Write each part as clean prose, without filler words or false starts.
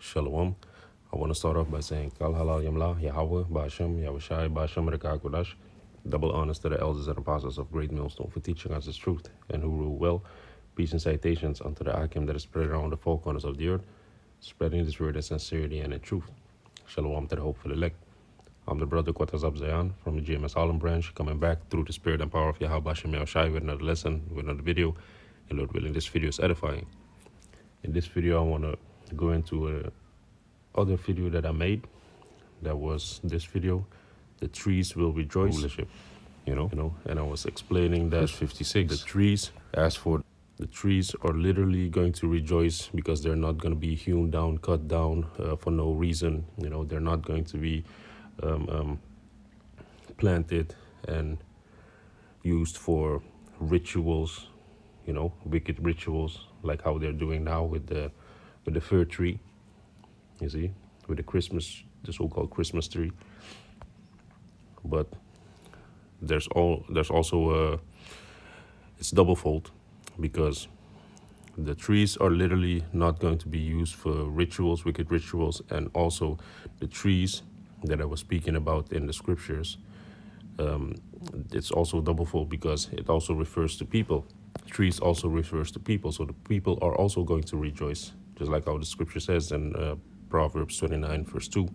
Shalom. I want to start off by saying Kal Halal Yamla, Yahweh, Ba'ashem, Yahushai, Ba'ashem, Rekakodash. Double honors to the elders and apostles of Great Millstone for teaching us His truth and who rule well. Peace and citations unto the Akim that is spread around the four corners of the earth, spreading this word in sincerity and in truth. Shalom to the hopeful elect. I'm the brother Quatazab Zayan from the GMS Harlem branch, coming back through the spirit and power of Yahweh Ba'ashem Yahushai with another lesson, with another video. And Lord willing, this video is edifying. In this video, I want to go into a other video that I made. That was this video, the trees will rejoice. Rulership, and I was explaining that verse 56, the trees, as for the trees are literally going to rejoice because they're not going to be hewn down, cut down for no reason. They're not going to be planted and used for rituals, wicked rituals, like how they're doing now with the fir tree. You see, with the so-called Christmas tree. But there's also it's double-fold, because the trees are literally not going to be used for rituals, wicked rituals, and also the trees that I was speaking about in the scriptures. It's also double-fold because it also refers to people. Trees also refers to people, so the people are also going to rejoice, just like how the scripture says in Proverbs 29 verse 2,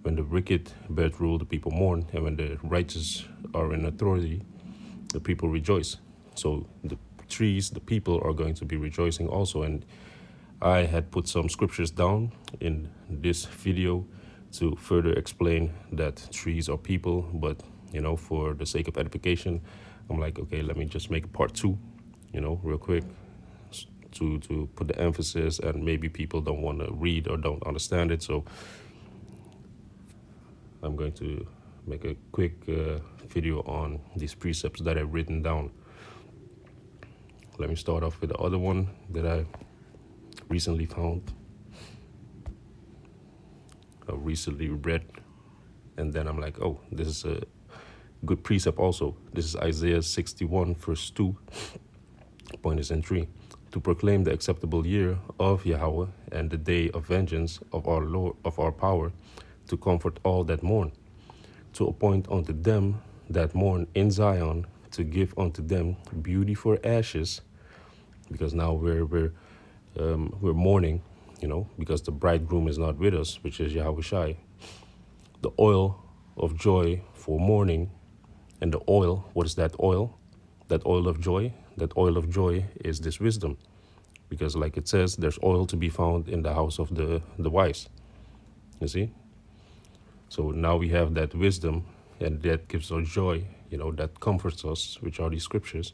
when the wicked bear rule, the people mourn, and when the righteous are in authority, the people rejoice. So the trees, the people, are going to be rejoicing also. And I had put some scriptures down in this video to further explain that trees are people, but for the sake of edification, I'm like, okay, let me just make part 2, real quick, to put the emphasis, and maybe people don't want to read or don't understand it. So I'm going to make a quick video on these precepts that I've written down. Let me start off with the other one that I recently found, recently read, and then I'm like, oh, this is a good precept also. This is Isaiah 61 verse 2. Point is in 3. To proclaim the acceptable year of Yahweh and the day of vengeance of our Lord, of our power, to comfort all that mourn, to appoint unto them that mourn in Zion, to give unto them beauty for ashes, because now we're mourning, because the bridegroom is not with us, which is Yahushai. The oil of joy for mourning, and the oil, what is that oil? That oil of joy. That oil of joy is this wisdom, because like it says, there's oil to be found in the house of the wise. You see? So now we have that wisdom, and that gives us joy, that comforts us, which are these scriptures.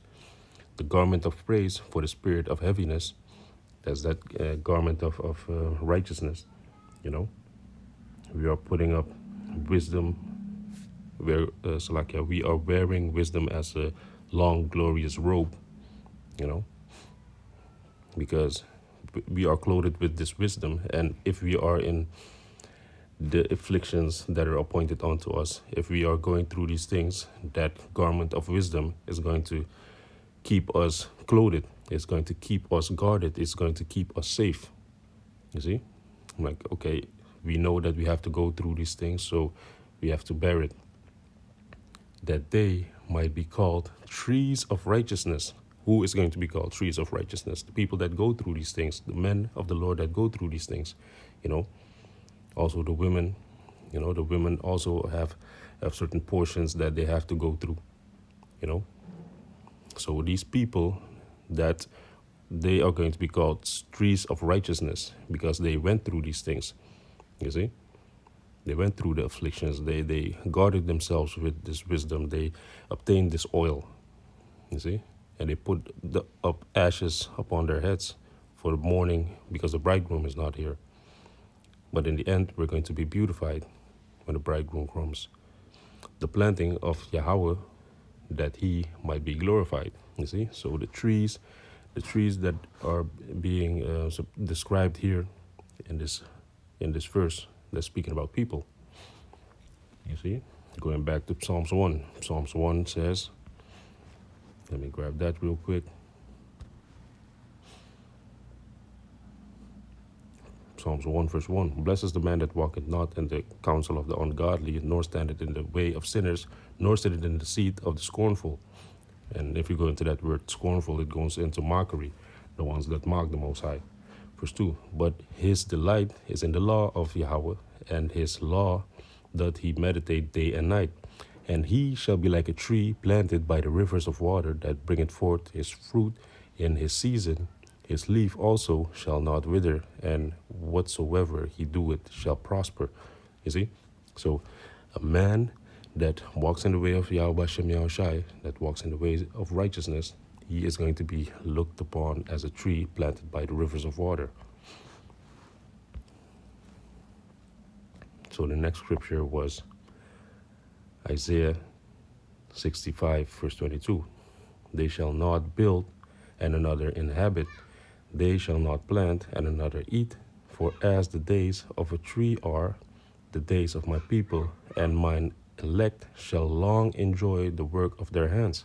The garment of praise for the spirit of heaviness, that's that garment of righteousness. We are putting up wisdom, we are wearing wisdom as a long, glorious robe, because we are clothed with this wisdom. And if we are in the afflictions that are appointed unto us, if we are going through these things, that garment of wisdom is going to keep us clothed. It's going to keep us guarded. It's going to keep us safe. You see? I'm like, okay, we know that we have to go through these things, so we have to bear it, that they might be called trees of righteousness. Who is going to be called trees of righteousness? The people that go through these things, the men of the Lord that go through these things, Also the women, the women also have certain portions that they have to go through, So these people, that they are going to be called trees of righteousness because they went through these things, you see? They went through the afflictions. They guarded themselves with this wisdom. They obtained this oil, you see? And they put up ashes upon their heads for the mourning because the bridegroom is not here. But in the end, we're going to be beautified when the bridegroom comes. The planting of Yahweh, that he might be glorified, you see? So the trees that are being described here in this verse, that's speaking about people. You see, going back to Psalms 1. Psalms 1 says, let me grab that real quick. Psalms 1 verse 1. Blessed is the man that walketh not in the counsel of the ungodly, nor standeth in the way of sinners, nor sitteth in the seat of the scornful. And if you go into that word scornful, it goes into mockery, the ones that mock the Most High. Verse 2, but his delight is in the law of Yahweh, and his law doth he meditate day and night. And he shall be like a tree planted by the rivers of water, that bringeth forth his fruit in his season. His leaf also shall not wither, and whatsoever he doeth shall prosper. You see? So a man that walks in the way of Yahweh Hashem Yahushai, that walks in the ways of righteousness, he is going to be looked upon as a tree planted by the rivers of water. So the next scripture was Isaiah 65 verse 22. They shall not build and another inhabit. They shall not plant and another eat. For as the days of a tree are, the days of my people, and mine elect shall long enjoy the work of their hands.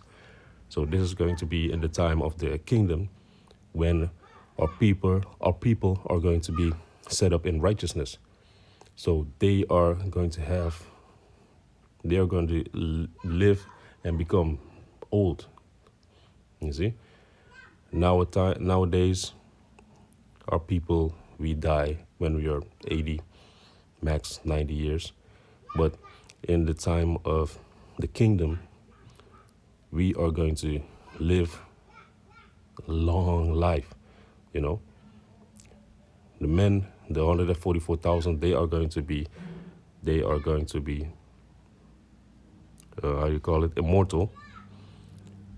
So this is going to be in the time of the kingdom, when our people are going to be set up in righteousness. So they are going to live and become old. You see? Nowadays, our people, we die when we are 80, max 90 years. But in the time of the kingdom, we are going to live a long life, you know. The men, the 144,000, they are going to be immortal.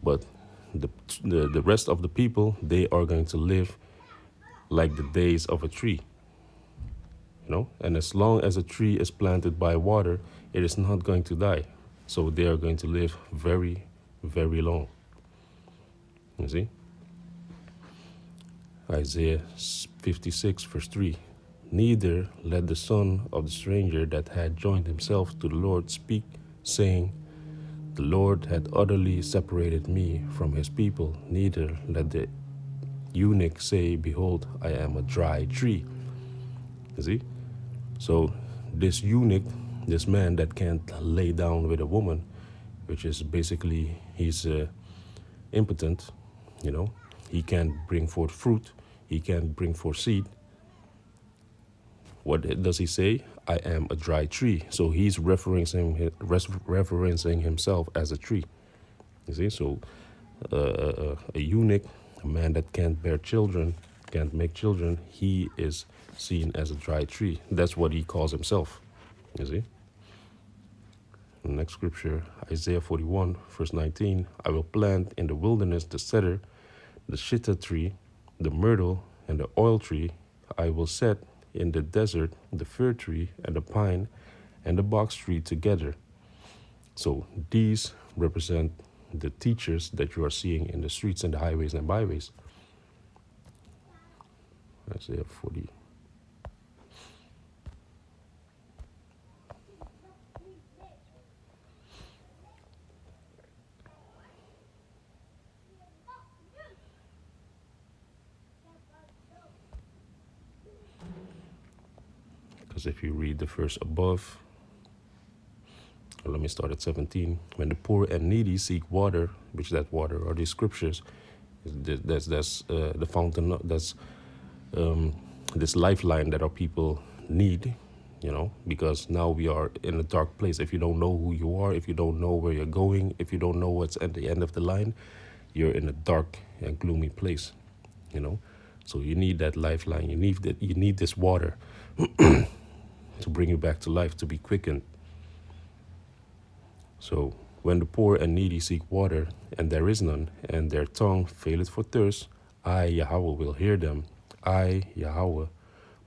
But the rest of the people, they are going to live like the days of a tree, you know. And as long as a tree is planted by water, it is not going to die. So they are going to live very, very long. You see? Isaiah 56 verse 3. Neither let the son of the stranger that had joined himself to the Lord speak, saying, the Lord hath utterly separated me from his people. Neither let the eunuch say, behold, I am a dry tree. You see? So this eunuch, this man that can't lay down with a woman, which is basically, he's impotent, you know. He can't bring forth fruit. He can't bring forth seed. What does he say? I am a dry tree. So he's referencing himself as a tree. You see? So a eunuch, a man that can't bear children, can't make children, he is seen as a dry tree. That's what he calls himself. You see? The next scripture, Isaiah 41, verse 19. I will plant in the wilderness the cedar, the shittah tree, the myrtle, and the oil tree. I will set in the desert the fir tree and the pine and the box tree together. So these represent the teachers that you are seeing in the streets and the highways and byways. Isaiah 40. Because if you read the verse above, let me start at 17. When the poor and needy seek water, which that water are these scriptures, that's the fountain, that's this lifeline that our people need, you know, because now we are in a dark place. If you don't know who you are, if you don't know where you're going, if you don't know what's at the end of the line, you're in a dark and gloomy place, you know. So you need that lifeline. You need this water to bring you back to life, to be quickened. So when the poor and needy seek water, and there is none, and their tongue faileth for thirst, I, Yahweh, will hear them. I, Yahweh,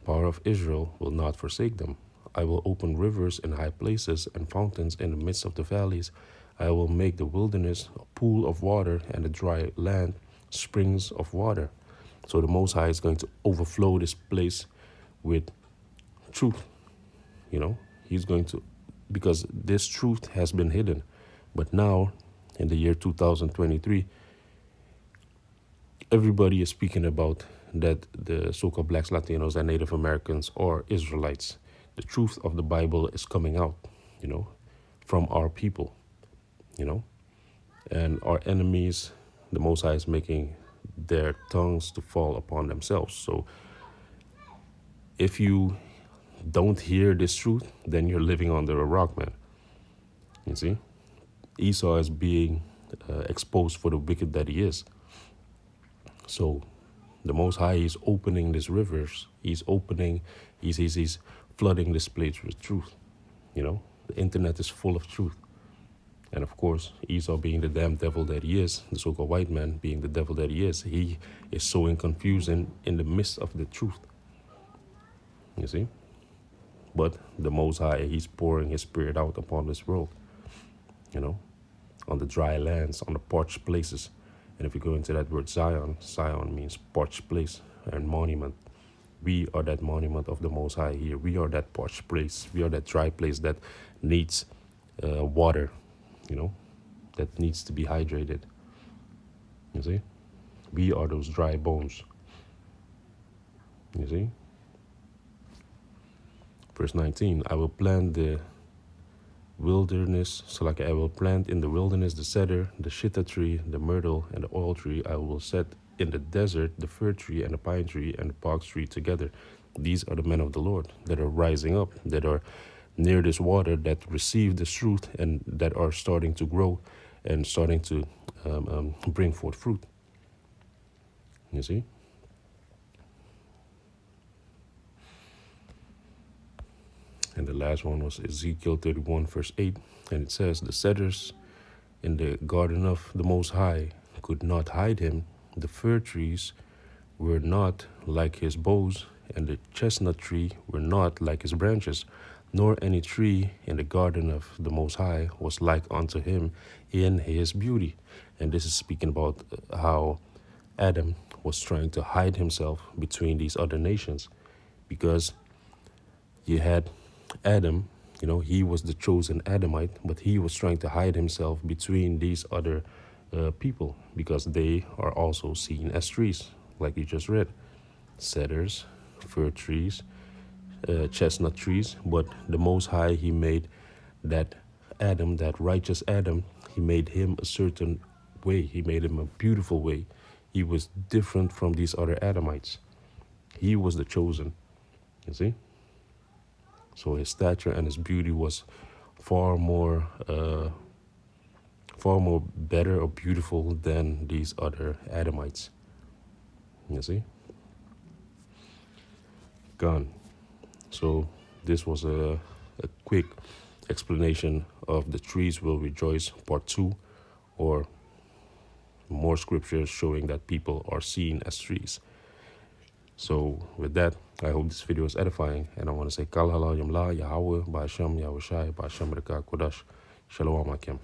power of Israel, will not forsake them. I will open rivers in high places and fountains in the midst of the valleys. I will make the wilderness a pool of water, and the dry land springs of water. So the Most High is going to overflow this place with truth. You know, he's going to, because this truth has been hidden. But now, in the year 2023, everybody is speaking about that the so-called blacks, Latinos, and Native Americans are Israelites. The truth of the Bible is coming out, you know, from our people, you know, and our enemies, the Most High is making their tongues to fall upon themselves. So if you don't hear this truth, then you're living under a rock, man. You see, Esau is being exposed for the wicked that he is. So the Most High is opening these rivers. He's opening, he's flooding this place with truth. You know, the internet is full of truth. And of course, Esau being the damn devil that he is, the so-called white man being the devil that he is sowing confusion in the midst of the truth. You see? But the Most High, he's pouring his spirit out upon this world, you know, on the dry lands, on the parched places. And if you go into that word Zion, Zion means parched place and monument. We are that monument of the Most High here. We are that parched place. We are that dry place that needs water, you know, that needs to be hydrated. You see? We are those dry bones. You see? Verse 19, I will plant the wilderness, so like I will plant in the wilderness the cedar, the shittah tree, the myrtle, and the oil tree. I will set in the desert the fir tree and the pine tree and the box tree together. These are the men of the Lord that are rising up, that are near this water, that receive this truth, and that are starting to grow and starting to bring forth fruit. You see? And the last one was Ezekiel 31, verse 8. And it says, the cedars in the garden of the Most High could not hide him. The fir trees were not like his boughs, and the chestnut tree were not like his branches, nor any tree in the garden of the Most High was like unto him in his beauty. And this is speaking about how Adam was trying to hide himself between these other nations, because you had Adam, you know, he was the chosen Adamite, but he was trying to hide himself between these other people, because they are also seen as trees, like you just read. Cedars, fir trees, chestnut trees. But the Most High, he made that Adam, that righteous Adam, he made him a certain way. He made him a beautiful way. He was different from these other Adamites. He was the chosen, you see? So his stature and his beauty was far more better or beautiful than these other Adamites. You see? Gone. So this was a quick explanation of the trees will rejoice, part 2, or more scriptures showing that people are seen as trees. So with that, I hope this video is edifying, and I want to say Kal Halal Yamla Yahweh Ba'Hashem Yahushai Ba'Hashem Reka Kodash Shalom Akim.